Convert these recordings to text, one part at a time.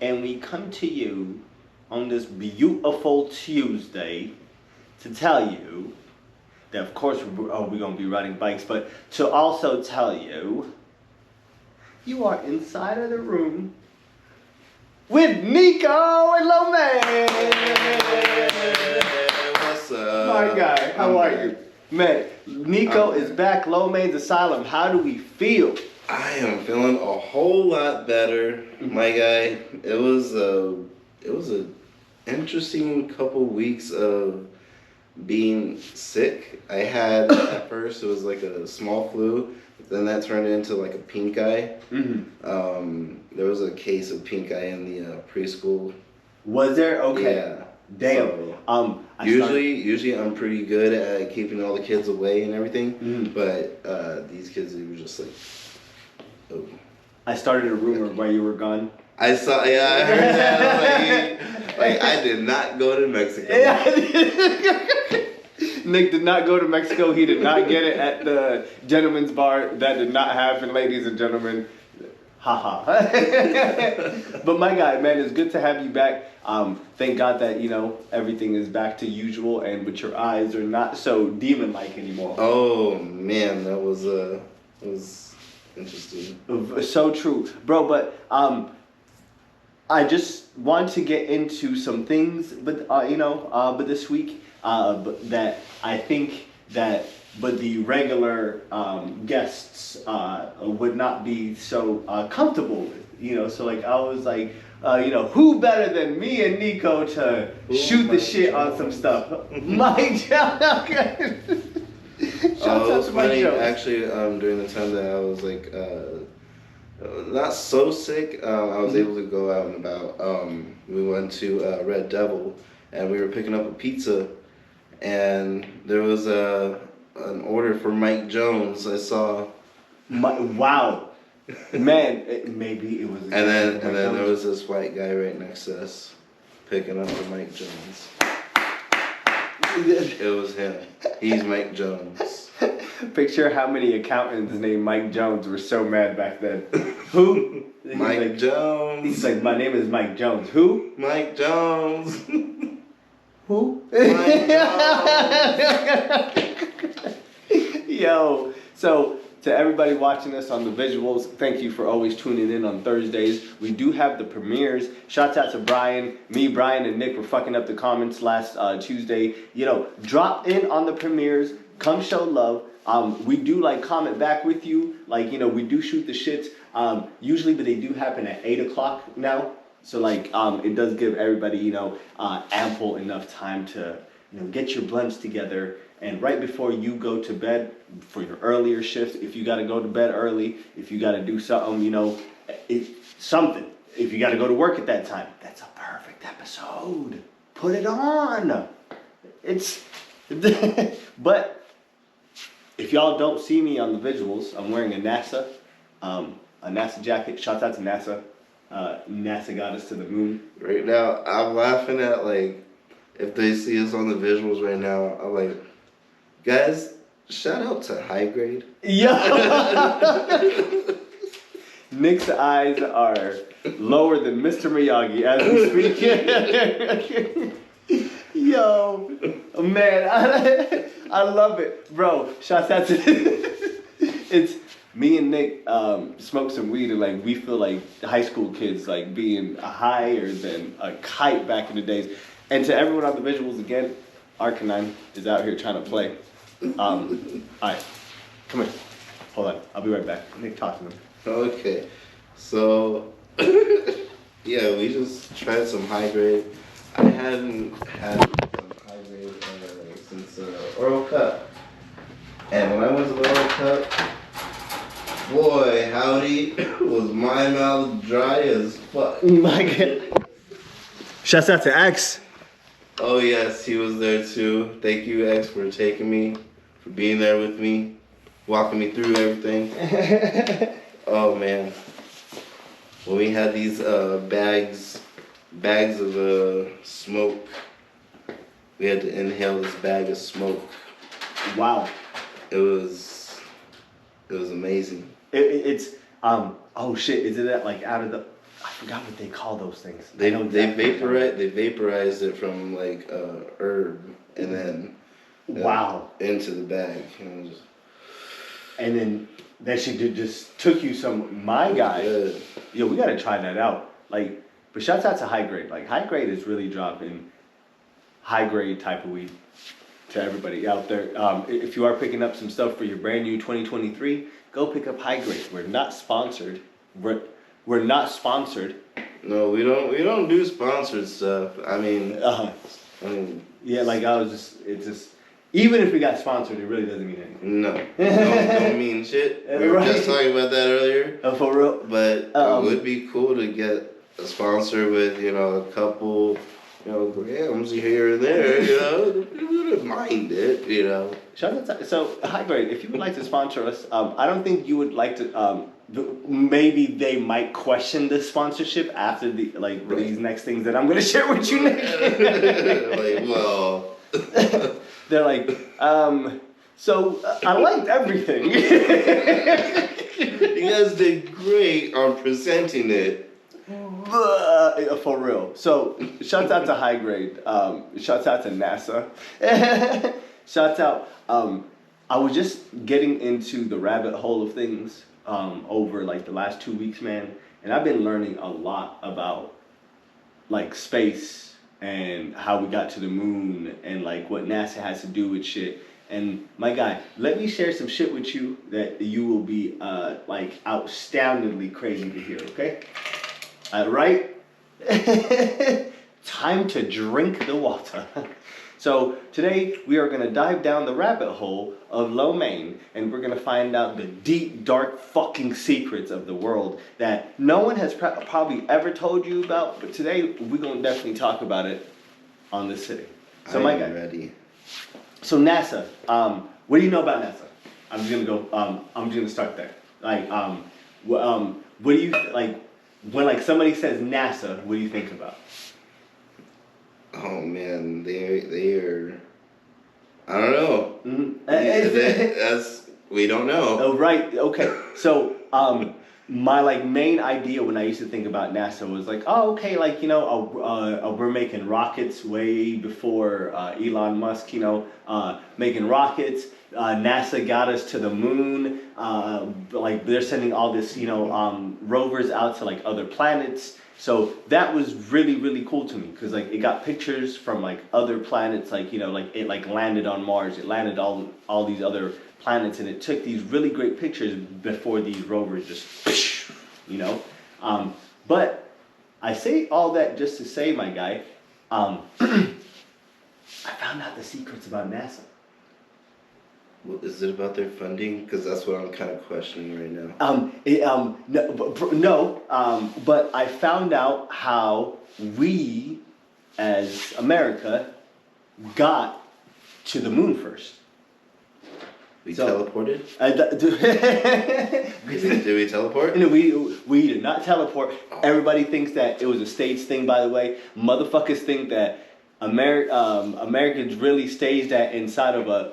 and we come to you on this beautiful Tuesday to tell you that, of course, we're going to be riding bikes, but to also tell you you are inside of the room with Nico and Lomé. What's up? My guy, how are you? Man, Nico is back, Lomé's Asylum. How do we feel? I am feeling a whole lot better, my guy. It was a interesting couple weeks of being sick. I had at first it was like a small flu, but then that turned into like a pink eye. There was a case of pink eye in the preschool. Was there? Okay. Yeah. Damn. So, usually I'm pretty good at keeping all the kids away and everything, but these kids, they were just like, oh. I started a rumor while you were gone. I saw, yeah, I heard that. Like I did not go to Mexico. Nick did not go to Mexico. He did not get it at the gentleman's bar. That did not happen, ladies and gentlemen. Haha. But my guy, man, it's good to have you back. Thank God that, everything is back to usual and with your eyes are not so demon-like anymore. Oh, man, that was interesting. So true. Bro, but I just want to get into some things, but but this week, that I think that, but the regular guests would not be so comfortable with, so like I was like, who better than me and Nico to shoot the shit on some stuff? Mike Jones. It was funny, actually, during the time that I was like, not so sick, I was able to go out and about. We went to Red Devil, and we were picking up a pizza, and there was an order for Mike Jones. I saw. Wow, man, maybe it was. And then there was this white guy right next to us, picking up for Mike Jones. It was him. He's Mike Jones. Picture how many accountants named Mike Jones were so mad back then. Who? Mike Jones. He's like, my name is Mike Jones. Who? Mike Jones. Who? Mike Jones. Yo, so to everybody watching us on the visuals, thank you for always tuning in on Thursdays. We do have the premieres. Shouts out to Brian. Me, Brian, and Nick were fucking up the comments last Tuesday. Drop in on the premieres. Come show love. We do comment back with you. We do shoot the shits. Usually, but they do happen at 8 o'clock now. So it does give everybody, ample enough time to, get your blends together. And right before you go to bed for your earlier shift, if you got to go to bed early, if you got to do something, something. If you got to go to work at that time, that's a perfect episode. Put it on. But if y'all don't see me on the visuals, I'm wearing a NASA jacket. Shouts out to NASA. NASA got us to the moon. Right now, I'm laughing at if they see us on the visuals right now, I'm like, guys, shout out to High Grade. Yo! Nick's eyes are lower than Mr. Miyagi as we speak. Yo, man, I love it, bro. Shouts out to it's me and Nick smoke some weed and we feel like high school kids being higher than a kite back in the days. And to everyone on the visuals again, Arcanine is out here trying to play. Alright, come here. Hold on, I'll be right back. Nick, talk to them. Okay, so yeah, we just tried some High Grade. I hadn't had some High Grade since Oral Cup, and when I went to the Oral Cup, boy, howdy, was my mouth dry as fuck. My God. Shouts out to X. Oh yes, he was there too. Thank you, X, for taking me, for being there with me, walking me through everything. Oh man, when we had these bags of smoke, we had to inhale this bag of smoke. Wow. It was amazing. It's oh shit, is it that out of the I forgot what they call those things. They I know exactly what you're talking they vaporized it from like herb and then about. Wow. into the bag. You know, just, And then that shit just took you some. My guy, good. yo, we gotta try that out. Like, but shouts out to High Grade. Like, High Grade is really dropping high grade type of weed to everybody out there. If you are picking up some stuff for your brand new 2023, go pick up High Grade. We're not sponsored. We're not sponsored. No, we don't do sponsored stuff. I mean, Yeah, like it's just, even if we got sponsored, it really doesn't mean anything. no, don't mean shit. We were just talking about that earlier. For real? But it would be cool to get a sponsor with, you know, a couple, you know, grams here and there, you know. We wouldn't mind it, you know. So, High Grade, if you would like to sponsor us, I don't think you would like to, maybe they might question the sponsorship after these next things that I'm going to share with you next. Like, well. They're like, so I liked everything. You guys did great on presenting it. For real. So, shouts out to High Grade. Shouts out to NASA. Shouts out. I was just getting into the rabbit hole of things over like the last 2 weeks, man, and I've been learning a lot about like space and how we got to the moon and like what NASA has to do with shit. And my guy, let me share some shit with you that you will be like astoundingly crazy to hear. Okay. Right? Time to drink the water. So today we are going to dive down the rabbit hole of lo mein, and we're going to find out the deep, dark fucking secrets of the world that no one has probably ever told you about, but today we're going to definitely talk about it on the city. So my guy. Ready. So NASA, what do you know about NASA? I'm just going to go, I'm just going to start there. Like, what do you, like, when like somebody says NASA, what do you think about? Oh man, they're I don't know. Mm-hmm. That's we don't know. Oh right, okay. So my like main idea when I used to think about NASA was like, oh okay, like you know, we're making rockets way before Elon Musk, you know, making rockets. NASA got us to the moon. Like they're sending all this, you know, rovers out to like other planets. So that was really, really cool to me because like it got pictures from like other planets, like you know, like it like landed on Mars, it landed all these other planets, and it took these really great pictures before these rovers just, you know. But I say all that just to say, my guy, I found out the secrets about NASA. Well, is it about their funding? Because that's what I'm kind of questioning right now. But I found out how we, as America, got to the moon first. We teleported? Did we teleport? No, we did not teleport. Everybody thinks that it was a staged thing, by the way. Motherfuckers think that Americans really staged that inside of a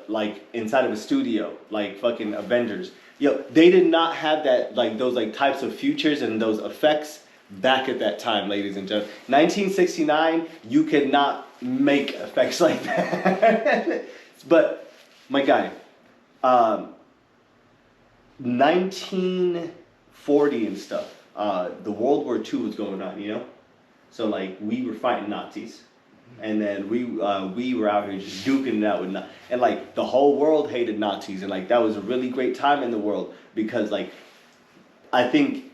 studio, like fucking Avengers. Yo, they did not have that, like those like types of features and those effects back at that time, ladies and gentlemen. 1969, you could not make effects like that. But my guy, 1940 and stuff, the World War II was going on, you know? So like we were fighting Nazis. And then we were out here just duking it out with Nazis. And like the whole world hated Nazis. And like that was a really great time in the world. Because like, I think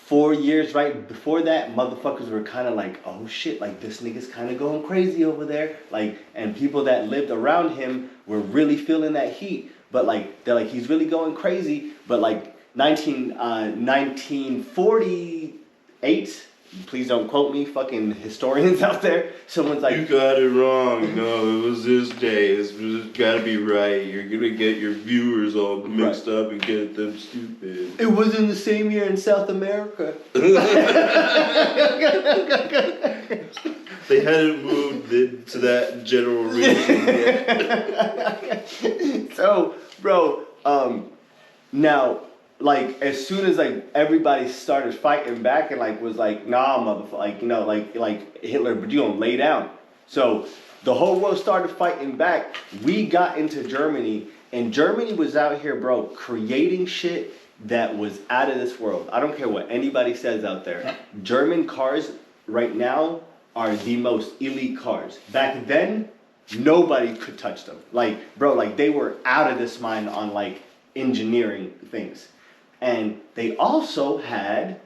4 years right before that, motherfuckers were kind of like, oh shit, like this nigga's kind of going crazy over there. Like, and people that lived around him were really feeling that heat. But like, they're like, he's really going crazy. But like 1948, please don't quote me, fucking historians out there. Someone's like, you got it wrong. No, it was this day. It's gotta be right. You're gonna get your viewers all mixed up and get them stupid. It was in the same year in South America. They hadn't moved to that general region yet. So, bro, now like as soon as like everybody started fighting back and like was like, nah, motherfucker, like you know, like Hitler, but you gonna lay down. So the whole world started fighting back. We got into Germany, and Germany was out here, bro, creating shit that was out of this world. I don't care what anybody says out there. German cars right now are the most elite cars. Back then, nobody could touch them. Like, bro, like they were out of this mind on like engineering things. And they also had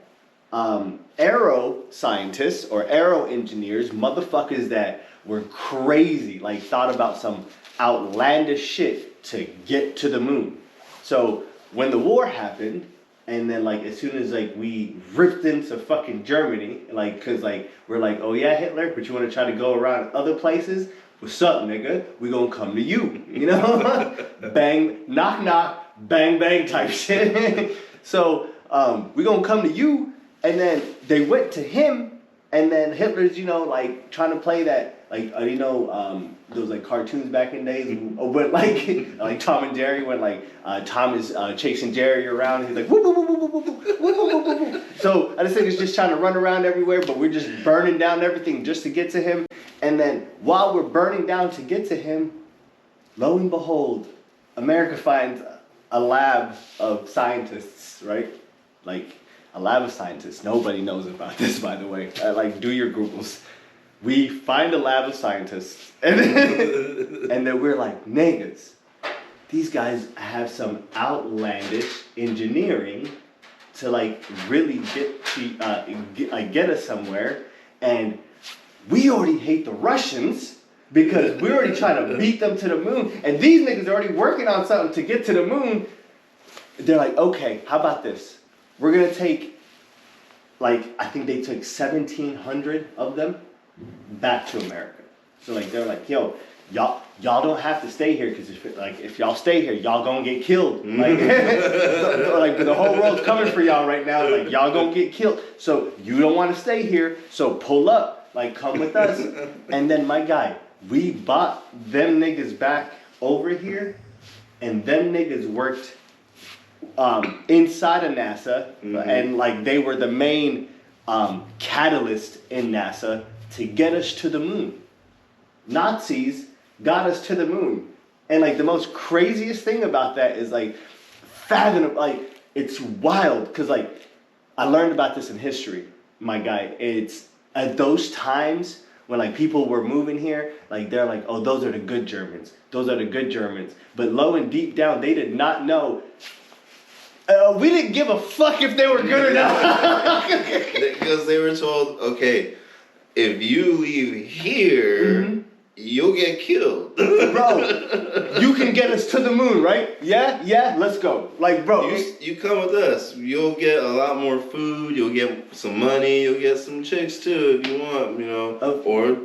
aero scientists or aero engineers, motherfuckers that were crazy, like thought about some outlandish shit to get to the moon. So when the war happened, and then like as soon as like we ripped into fucking Germany, like cause like we're like, oh yeah, Hitler, but you want to try to go around other places? What's up, nigga? We gonna come to you, you know? Bang, knock, knock, bang, bang type shit. So we gonna come to you, and then they went to him, and then Hitler's, you know, like trying to play that, like you know, those like cartoons back in days, when like Tom and Jerry, when like Tom is chasing Jerry around, and he's like, whoop, whoop, whoop, whoop, whoop, whoop, whoop, whoop, whoop, whoop. So I just think it's just trying to run around everywhere, but we're just burning down everything just to get to him. And then while we're burning down to get to him, lo and behold, America finds a lab of scientists, right? Like a lab of scientists. Nobody knows about this, by the way. Like, do your Googles. We find a lab of scientists, and then we're like, niggas, these guys have some outlandish engineering to like really get us somewhere, and we already hate the Russians because we're already trying to beat them to the moon, and these niggas are already working on something to get to the moon. They're like, okay, how about this? We're gonna take, like, I think they took 1,700 of them back to America. So like they're like, yo, y'all don't have to stay here because if y'all stay here, y'all gonna get killed. Like, like the whole world's coming for y'all right now. Like y'all gonna get killed. So you don't want to stay here. So pull up, like come with us. And then my guy, we bought them niggas back over here, and them niggas worked inside of NASA, and like they were the main catalyst in NASA to get us to the moon. Nazis got us to the moon. And like the most craziest thing about that is like like it's wild because like I learned about this in history, my guy. It's at those times when like people were moving here, like they're like, oh, those are the good Germans. Those are the good Germans. But low and deep down, they did not know. We didn't give a fuck if they were good or not. Because they were told, okay, if you leave here, you'll get killed. Bro, you can get us to the moon, right? Yeah, let's go. Like, bro. You come with us. You'll get a lot more food. You'll get some money. You'll get some chicks too if you want, you know. Or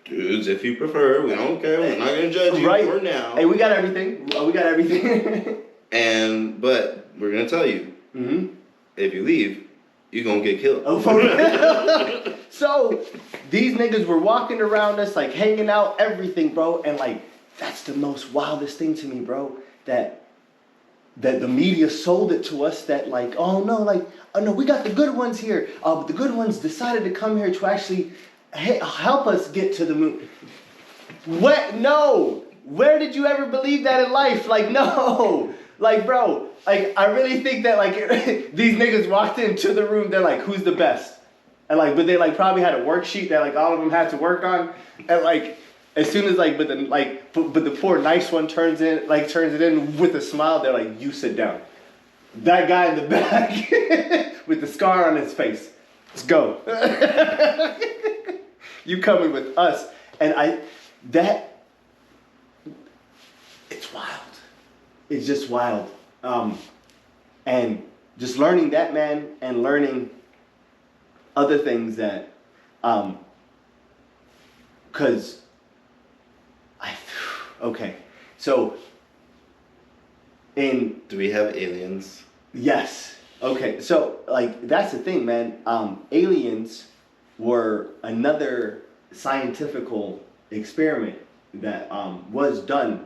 dudes if you prefer. We don't care. We're not going to judge you for now. Hey, we got everything. We got everything. But we're going to tell you, if you leave, you're going to get killed. Oh, for real? So, these niggas were walking around us, like, hanging out, everything, bro. And, like, that's the most wildest thing to me, bro. That the media sold it to us that, like, oh, no, we got the good ones here. But the good ones decided to come here to actually help us get to the moon. What? No. Where did you ever believe that in life? Like, no. Like, bro, like, I really think that, like, these niggas walked into the room, they're like, who's the best? And, like, but they, like, probably had a worksheet that, like, all of them had to work on. And, like, as soon as, like, but the poor nice one turns it in with a smile, they're like, you sit down. That guy in the back with the scar on his face, let's go. You coming with us. And it's wild. It's just wild. And just learning that, man, and learning other things that, okay, so do we have aliens? Yes. Okay, so, like, that's the thing, man. Aliens were another scientifical experiment that was done,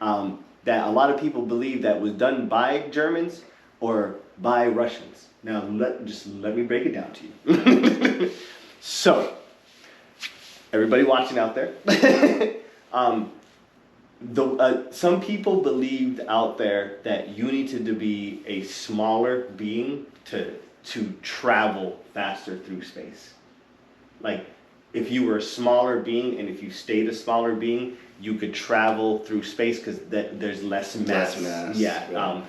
that a lot of people believe that was done by Germans, or by Russians. Now, let me break it down to you. So, everybody watching out there, some people believed out there that you needed to be a smaller being to travel faster through space. Like, if you were a smaller being and if you stayed a smaller being, you could travel through space because there's less mass. Yeah. Right.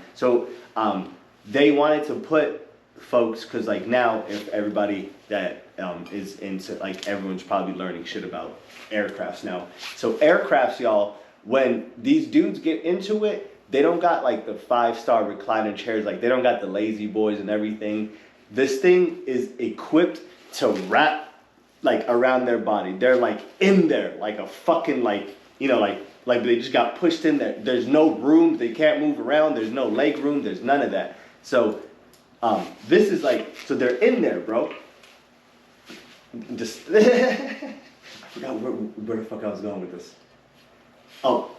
They wanted to put folks, because like now, if everybody that is into, like, everyone's probably learning shit about aircrafts now. So aircrafts, y'all, when these dudes get into it, they don't got like the 5-star recliner chairs, like they don't got the lazy boys and everything. This thing is equipped to wrap like around their body. They're like in there, like a fucking like they just got pushed in there. There's no room. They can't move around. There's no leg room. There's none of that. So this is like, so they're in there, bro. Just I forgot where the fuck I was going with this. Oh,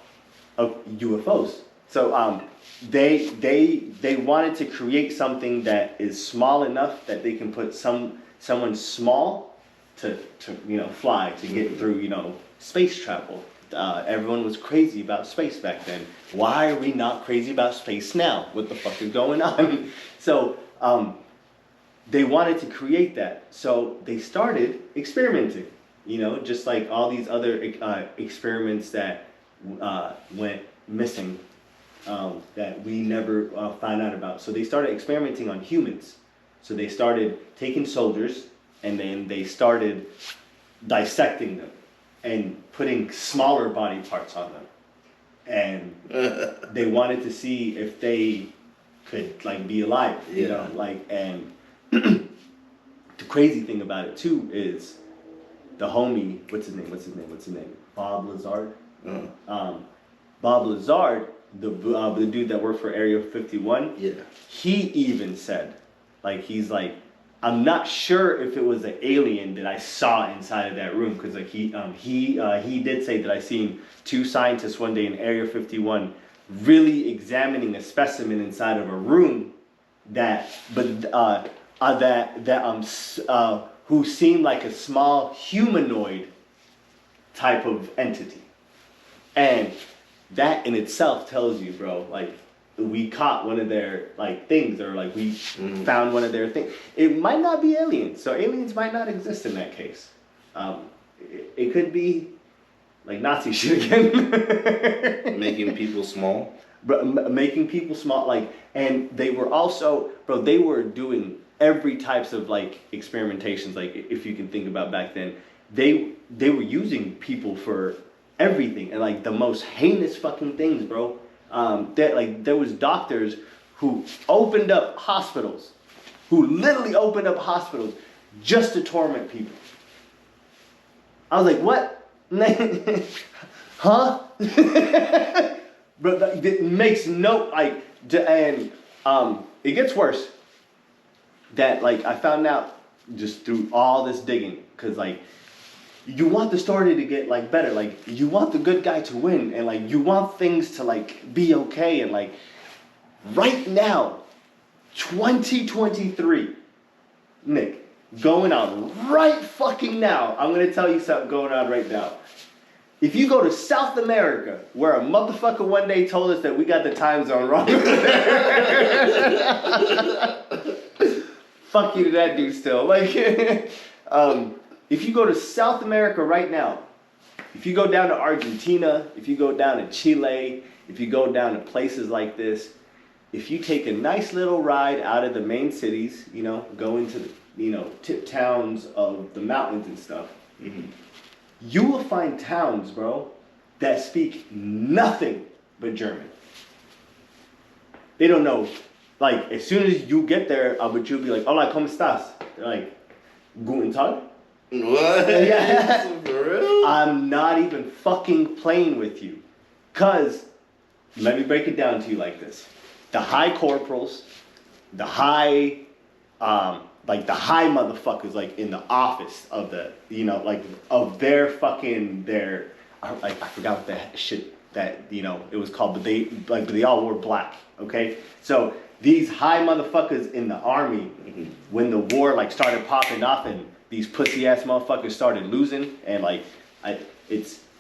UFOs. So they wanted to create something that is small enough that they can put someone small to fly to get through space travel. Everyone was crazy about space back then. Why are we not crazy about space now? What the fuck is going on? So they wanted to create that. So they started experimenting. Just like all these other experiments that went missing, that we never found out about. So they started experimenting on humans. So they started taking soldiers and then they started dissecting them and putting smaller body parts on them. And they wanted to see if they could like be alive, and the crazy thing about it too is the homie, what's his name? Bob Lazar. Bob Lazar, the dude that worked for Area 51, he even said, like, he's like, I'm not sure if it was an alien that I saw inside of that room, because like he did say that I seen 2 scientists one day in Area 51 really examining a specimen inside of a room who seemed like a small humanoid type of entity. And that in itself tells you, bro, like, we caught one of their like things, or like we found one of their things. It might not be aliens, so aliens might not exist in that case. It could be like Nazi shit again. Making people small. But making people small, like, and they were also, bro, they were doing every types of like experimentations, like if you can think about back then, they were using people for everything and like the most heinous fucking things, bro. There was doctors who opened up hospitals, who literally opened up hospitals just to torment people. I was like, what? Huh? But it makes no, like, and it gets worse. That, like, I found out just through all this digging, because, like, you want the story to get like better, like you want the good guy to win, and like you want things to like be okay, and like right now, 2023, Nick, going on right fucking now, I'm gonna tell you something going on right now. If you go to South America, where a motherfucker one day told us that we got the time zone wrong, fuck you to that dude still, like, if you go to South America right now, if you go down to Argentina, if you go down to Chile, if you go down to places like this, if you take a nice little ride out of the main cities, go into the, tip towns of the mountains and stuff, you will find towns, bro, that speak nothing but German. They don't know. Like, as soon as you get there, but you'll be like, hola, ¿cómo estás? They're like, guten Tag? What? Yeah. For real? I'm not even fucking playing with you. Cause, let me break it down to you like this. The high corporals, the high motherfuckers, like in the office of the, of their fucking, I forgot what that shit that, it was called, but they all wore black, okay? So, these high motherfuckers in the army, when the war like started popping off and these pussy ass motherfuckers started losing, and like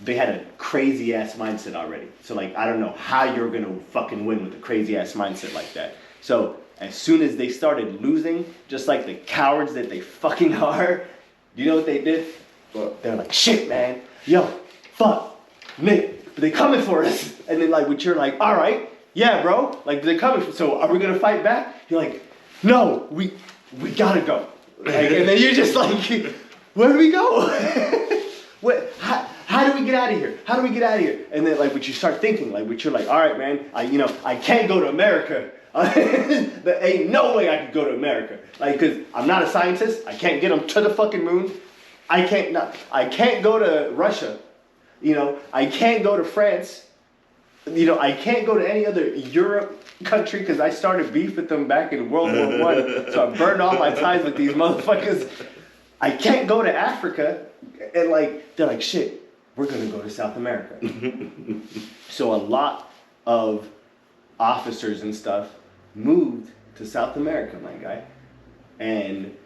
they had a crazy ass mindset already. So like I don't know how you're gonna fucking win with a crazy ass mindset like that. So as soon as they started losing, just like the cowards that they fucking are, you know what they did? They're like, shit, man, yo, fuck, Nick, they coming for us. And then like, but you're like, all right, yeah, bro, like they're coming. So are we gonna fight back? You're like, no, we gotta go. Like, and then you're just like, where do we go? How do we get out of here? How do we get out of here? And then like, but you start thinking, like, but you're like, all right, man, I can't go to America. There ain't no way I could go to America. Like, cause I'm not a scientist. I can't get them to the fucking moon. I can't go to Russia. I can't go to France. I can't go to any other Europe country because I started beef with them back in World War I. So I burned all my ties with these motherfuckers. I can't go to Africa. And like, they're like, shit, we're going to go to South America. So a lot of officers and stuff moved to South America, my guy. And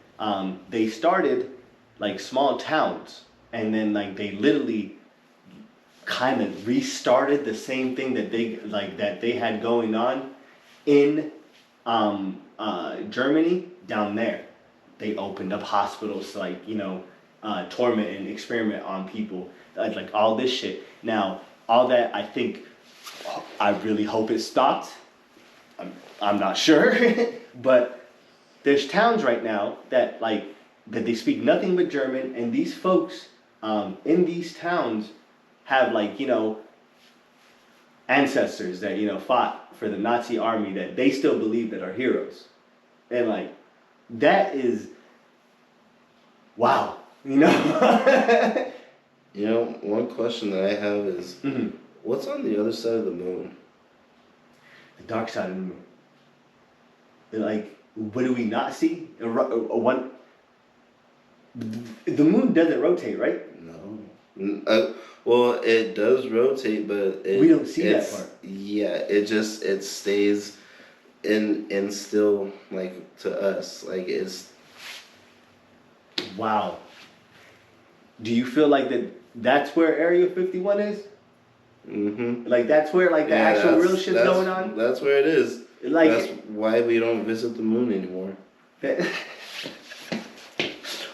they started like small towns. And then like they literally kind of restarted the same thing that they had going on in Germany down there. They opened up hospitals to torment and experiment on people, like all this shit. Now all that, I really hope it stopped. I'm not sure, but there's towns right now that they speak nothing but German, and these folks in these towns have ancestors that fought for the Nazi army that they still believe that are heroes, and that is wow. One question that I have is, what's on the other side of the moon? The dark side of the moon. What do we not see? The moon doesn't rotate, right? No. Well, it does rotate, but we don't see that part. Yeah, it stays in still to us it's. Wow. Do you feel like that's where Area 51 is? Mm-hmm. That's where the actual real shit's going on? That's where it is. That's why we don't visit the moon anymore.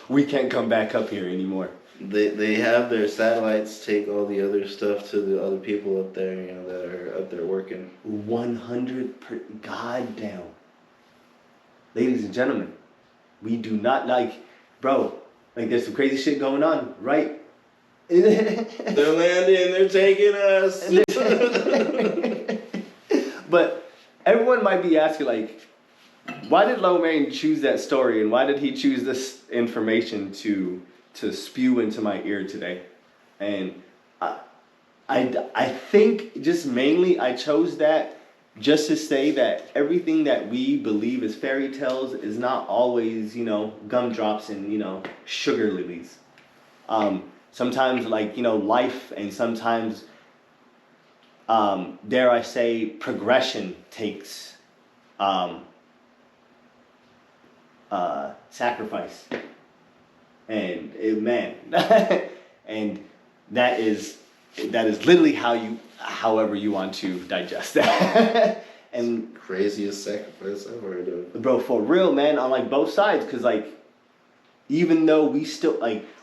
We can't come back up here anymore. They have their satellites take all the other stuff to the other people up there, that are up there working. 100%. Goddamn. Ladies and gentlemen, we do not bro, there's some crazy shit going on, right? They're landing, they're taking us. But everyone might be asking, why did Lomain choose that story, and why did he choose this information to spew into my ear today? And I think just mainly I chose that just to say that everything that we believe is fairy tales is not always, gumdrops and, sugar lilies. Sometimes life, and sometimes, dare I say, progression takes sacrifice. And and that is literally however you want to digest that. And craziest sacrifice I've heard of. Bro, for real, man, on both sides, because even though we still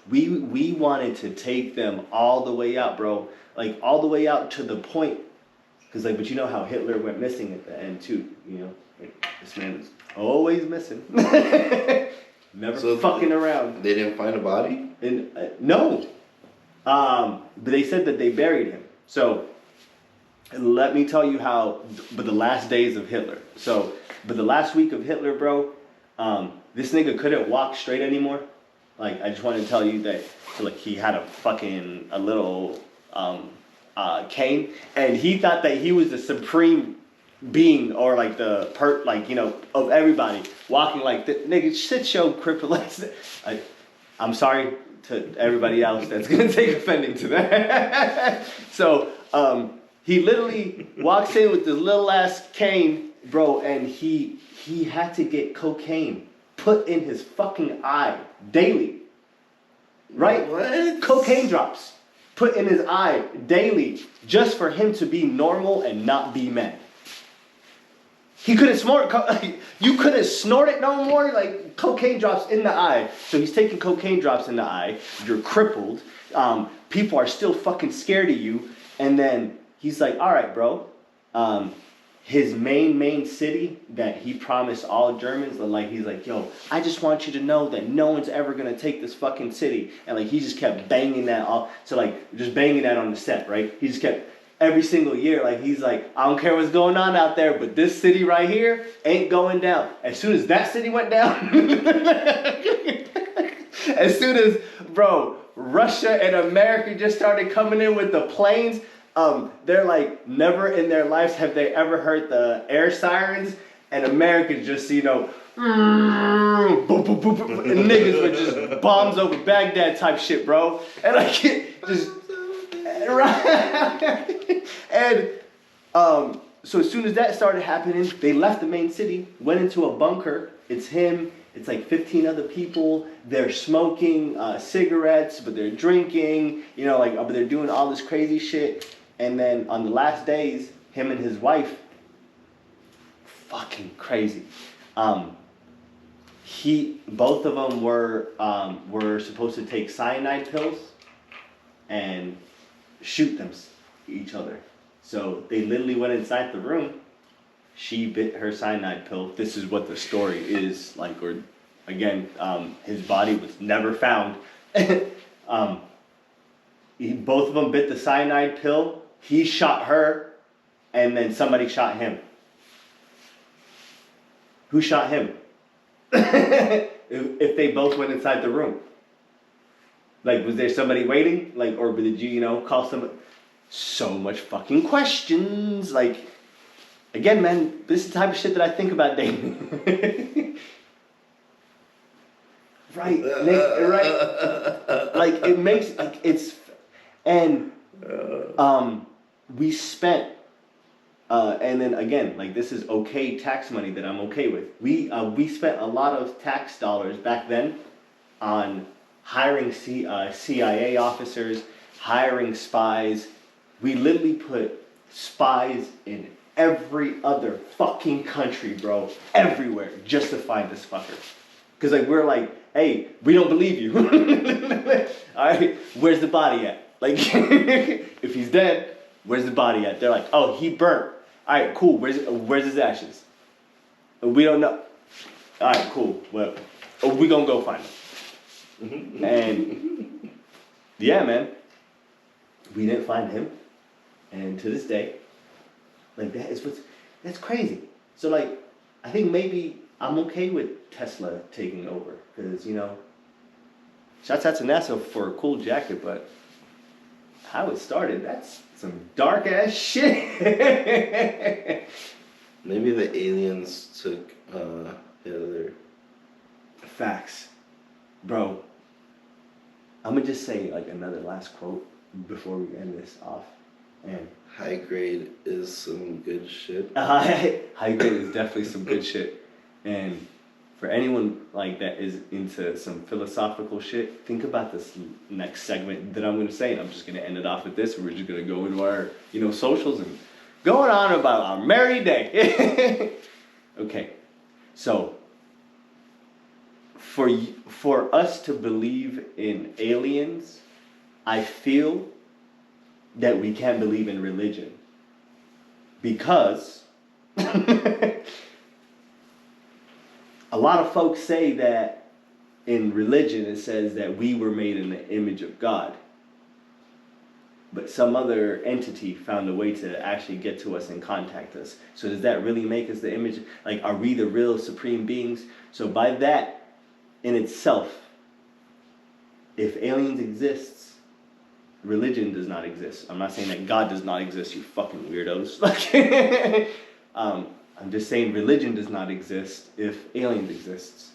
we wanted to take them all the way out, bro, all the way out to the point, because but you know how Hitler went missing at the end too, this man is always missing. Never fucking around. They didn't find a body? And no. But they said that they buried him. So let me tell you but the last days of Hitler. But the last week of Hitler, bro, this nigga couldn't walk straight anymore. I just want to tell you that he had a little cane, and he thought that he was the supreme being, or of everybody walking nigga, shit show crippled. I'm sorry to everybody else that's gonna take offending to that. So he literally walks in with this little ass cane bro, and he had to get cocaine put in his fucking eye daily. Right? What? Cocaine drops put in his eye daily just for him to be normal and not be mad. He couldn't snort. You couldn't snort it no more. Like cocaine drops in the eye. So he's taking cocaine drops in the eye. You're crippled. People are still fucking scared of you. And then he's like, all right, bro. His main city that he promised all Germans, like he's like, yo, I just want you to know that no one's ever gonna take this fucking city. And like he just kept banging that off. So like just banging that on the set, right? He just kept every single year, like he's like, I don't care what's going on out there, but this city right here ain't going down. As soon as that city went down, as soon as, bro, Russia and America just started coming in with the planes, they're like, never in their lives have they ever heard the air sirens, and Americans just, you know, boom, boom, boom, boom, and niggas with just bombs over Baghdad type shit, bro. And like, just, right? And so as soon as that started happening, they left the main city, went into a bunker. It's him. It's like 15 other people. They're smoking cigarettes, but they're drinking. You know, like, but they're doing all this crazy shit. And then on the last days, him and his wife, fucking crazy. Both of them were supposed to take cyanide pills and shoot each other. So they literally went inside the room. She bit her cyanide pill. This is what the story is like. Or again, his body was never found. Both of them bit the cyanide pill. He shot her, and then somebody shot him. Who shot him? if they both went inside the room. Like, was there somebody waiting? Like, or did you, call somebody? So much fucking questions. Like, again, man, this is the type of shit that I think about dating. Right, Nick, right? Like, it makes, like, it's, and, we spent, and then again, like, this is okay tax money that I'm okay with. We spent a lot of tax dollars back then on hiring CIA officers, hiring spies. We literally put spies in every other fucking country, bro. Everywhere, just to find this fucker. Because, like, we're like, hey, we don't believe you. All right, where's the body at? Like, if he's dead, where's the body at? They're like, oh, he burnt. All right, cool. Where's his ashes? We don't know. All right, cool. Well, we gonna go find him. And yeah, man, we didn't find him. And to this day, like, that's crazy. So, like, I think maybe I'm okay with Tesla taking over. Because, shouts out to NASA for a cool jacket, but how it started, that's some dark ass shit. Maybe the aliens took Hitler. Facts. Bro, I'm going to just say, like, another last quote before we end this off. And High grade is some good shit. high grade is definitely some good shit. And for anyone like that is into some philosophical shit, think about this next segment that I'm going to say, and I'm just going to end it off with this. We're just going to go into our, socials and going on about our merry day. Okay, so for us to believe in aliens, I feel that we can't believe in religion. Because a lot of folks say that in religion it says that we were made in the image of God. But some other entity found a way to actually get to us and contact us. So does that really make us the image? Like, are we the real supreme beings? So by that in itself, if aliens exist, religion does not exist. I'm not saying that God does not exist, you fucking weirdos. I'm just saying religion does not exist if aliens exists.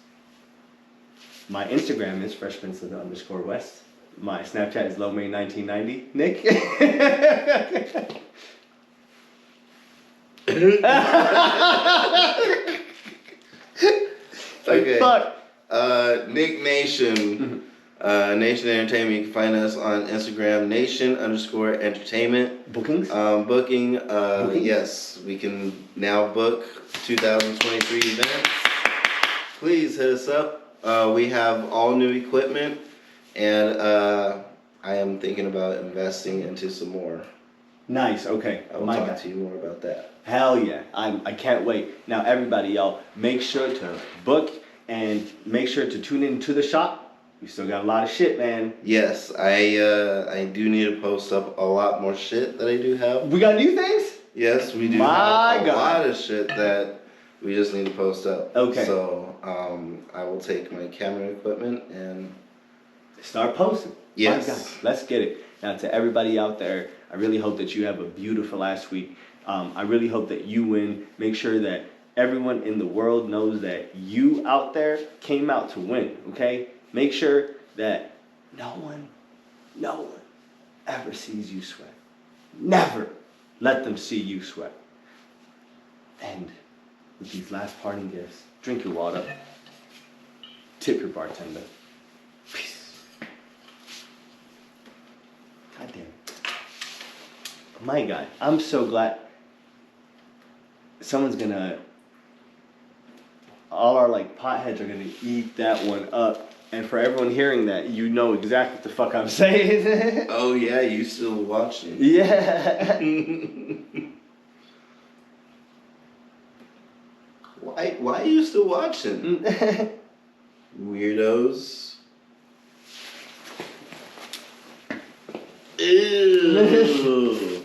My Instagram is freshprince_West. My Snapchat is lowmay1990. Nick? Okay. Fuck. Nick Nation. Nation Entertainment. You can find us on Instagram, Nation_Entertainment. Bookings? Booking. Bookings? Yes, we can now book 2023 events. Please hit us up. We have all new equipment, and I am thinking about investing into some more. Nice. Okay. I will My talk God. to you more about that. Hell yeah. I can't wait. Now everybody, y'all, make sure to book and make sure to tune in to the shop. We still got a lot of shit, man. Yes, I do need to post up a lot more shit that I do have. We got new things? Yes, we do My have a God. lot of shit that we just need to post up. Okay. So I will take my camera equipment and Start posting. Yes. My God. Let's get it. Now to everybody out there, I really hope that you have a beautiful last week. I really hope that you win. Make sure that everyone in the world knows that you out there came out to win, okay? Make sure that no one ever sees you sweat. Never let them see you sweat. And with these last parting gifts, drink your water, tip your bartender. Peace. God damn it. My God, I'm so glad someone's gonna, all our like potheads are gonna eat that one up. And for everyone hearing that, you know exactly what the fuck I'm saying. oh yeah, you still watching? Yeah. Why are you still watching? Weirdos. Ew.